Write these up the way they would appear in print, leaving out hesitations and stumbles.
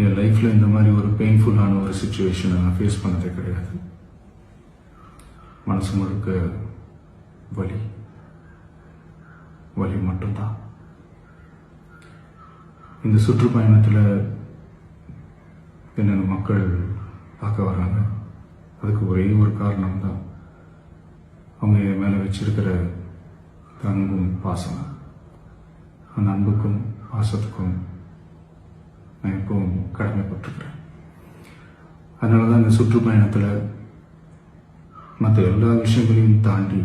என் லைஃப்பில் இந்த மாதிரி ஒரு பெயின்ஃபுல்லான ஒரு சுச்சுவேஷனை நான் ஃபேஸ் பண்ணதே கிடையாது. மனசு முழுக்க வலி வலி மட்டும்தான். இந்த சுற்றுப்பயணத்தில் என்னென்ன மக்கள் பார்க்க வராங்க, அதுக்கு ஒரே ஒரு காரணம் தான், அவங்க என் மேலே வச்சிருக்கிற அன்பும் பாசம். அந்த அன்புக்கும் பாசத்துக்கும் நான் எப்பவும் கடமைப்பட்டிருக்கிறேன். அதனால தான் இந்த சுற்றுப்பயணத்தில் மற்ற எல்லா விஷயங்களையும் தாண்டி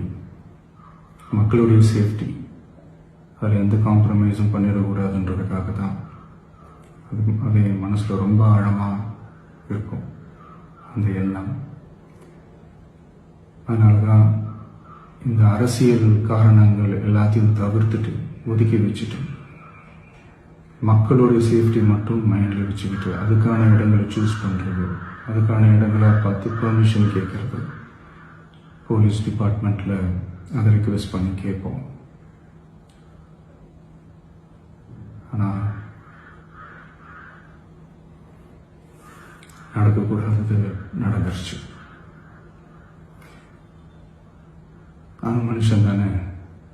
மக்களுடைய சேஃப்டி, அதில் எந்த காம்ப்ரமைஸும் பண்ணிடக்கூடாதுன்றதுக்காக தான் அது என் மனசில் ரொம்ப ஆழமாக இருக்கும் அந்த எண்ணம். அதனால தான் இந்த அரசியல் காரணங்கள் எல்லாத்தையும் தவிர்த்துட்டு ஒதுக்கி வச்சுட்டு மக்களுடைய சேஃப்டி மட்டும் மைண்டில் வச்சுக்கிட்டு அதுக்கான இடங்களை சூஸ் பண்ணுறது, அதுக்கான இடங்களை பார்த்து பெர்மிஷன் கேட்கறது, போலீஸ் டிபார்ட்மெண்ட்டில் அதை ரிக்வெஸ்ட் பண்ணி கேட்போம். ஆனால் நடக்கக்கூடாதது நடந்துருச்சு. ஆனால் மனுஷன் தானே,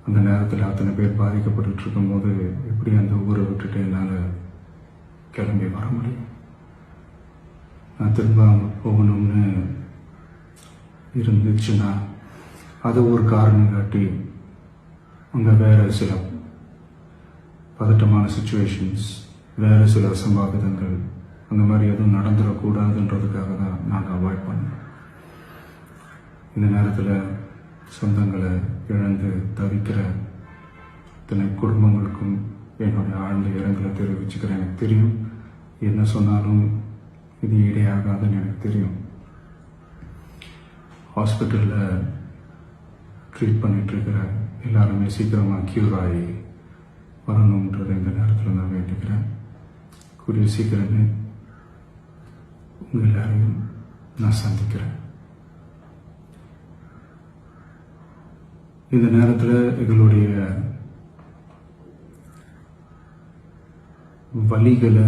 அந்த நேரத்தில் அத்தனை பேர் பாதிக்கப்பட்டு இருக்கும்போது எப்படி அந்த ஊரை விட்டுட்டு என்னால் கிளம்பி வர முடியும்? நான் திரும்ப போகணும்னு இருந்துச்சுன்னா அதை ஒரு காரணம் காட்டி அங்கே வேறு சில பதட்டமான சுச்சுவேஷன்ஸ், வேறு சில அசம்பாவிதங்கள், அந்த மாதிரி எதுவும் நடந்துடக்கூடாதுன்றதுக்காக தான் நாங்கள் அவாய்ட் பண்ணோம். இந்த நேரத்தில் சொந்தங்களை இழந்து தவிக்கிற இத்தனை குடும்பங்களுக்கும் என்னுடைய ஆழ்ந்த இரங்கலை தெரிவிச்சுக்கிறேன். எனக்கு தெரியும், என்ன சொன்னாலும் இது ஈடையாகாதுன்னு எனக்கு தெரியும். ஹாஸ்பிட்டலில் ட்ரீட் பண்ணிகிட்ருக்கிற எல்லாருமே சீக்கிரமாக க்யூர் ஆகி வரணுன்றதை இந்த நேரத்தில் நான் வேண்டிக்கிறேன். கூடிய சீக்கிரமே உங்கள் எல்லாரையும் நான் சந்திக்கிறேன். இந்த நேரத்தில் எங்களுடைய வலிகளை,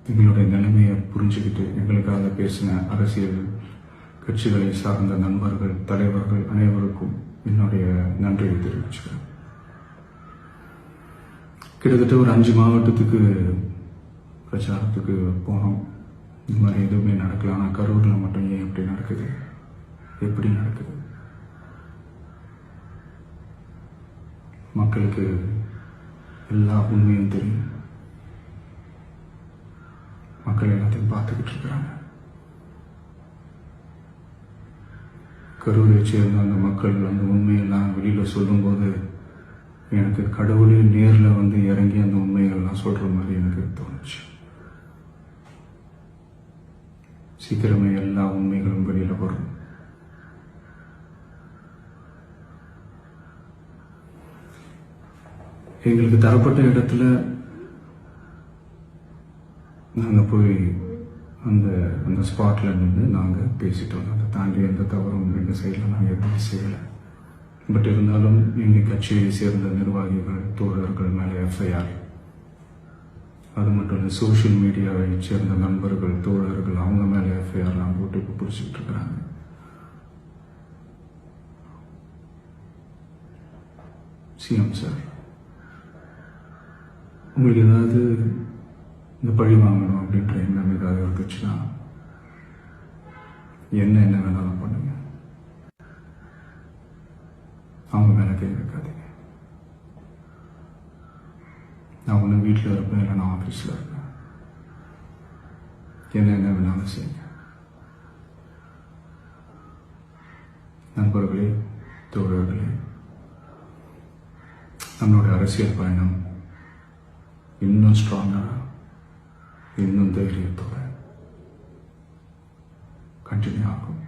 எங்களுடைய நிலைமையை புரிஞ்சுக்கிட்டு எங்களுக்காக பேசின அரசியல் கட்சிகளை சார்ந்த நண்பர்கள், தலைவர்கள் அனைவருக்கும் என்னுடைய நன்றியை தெரிவிச்சுக்கிறேன். கிட்டத்தட்ட ஒரு 5 மாவட்டத்துக்கு பிரச்சாரத்துக்கு போனோம். இந்த மாதிரி எதுவுமே நடக்கல. ஆனால் கரூரில் மட்டும் ஏன் எப்படி நடக்குது, எப்படி நடக்குது? மக்களுக்கு எல்லா உண்மையும் தெரியும். மக்கள் எல்லாத்தையும் பார்த்துக்கிட்டு இருக்கிறாங்க. கரூரை சேர்ந்த அந்த மக்கள் அந்த உண்மையெல்லாம் வெளியில் சொல்லும்போது எனக்கு கடவுளே நேரில் வந்து இறங்கி அந்த உண்மைகள்லாம் சொல்கிற மாதிரி எனக்கு தோணுச்சு. சீக்கிரமே எல்லா உண்மைகளும் வெளியில் வரும். எங்களுக்கு தரப்பட்ட இடத்துல நாங்கள் போய் அந்த ஸ்பாட்டில் நின்று நாங்கள் பேசிட்டோம். அதை தாண்டி எந்த தவறும் எங்கள் சைடில் நாங்கள் எதுவும் செய்யலை. பட் இருந்தாலும் எங்கள் கட்சியை சேர்ந்த நிர்வாகிகள், தோழர்கள் மேலே எஃப்ஐஆர், அது மட்டும் இல்லை சோஷியல் மீடியாவை சேர்ந்த நண்பர்கள், தோழர்கள், அவங்க மேலே எஃப்ஐஆர்லாம் போட்டு இப்போ பிடிச்சிக்கிட்டு இருக்கிறாங்க. சிஎம் சார், உங்களுக்கு ஏதாவது இந்த பழி வாங்கணும் அப்படின்ற எண்ணம் ஏதாவது இருந்துச்சுன்னா என்ன வேணாலும் பண்ணுங்க. அவங்க மேலே கை வைக்காதீங்க. நான் ஒன்று வீட்டில் இருப்பேன், இல்லை நான் ஆஃபீஸில் இருப்பேன். என்ன வேணாலும் செய்யுங்க. நண்பர்களே, தோழர்களே, நம்மளுடைய அரசியல் பயணம் இன்னும் ஸ்ட்ராங்காக, இன்னும் தைரியத்தோட கண்டினியூ ஆகும்.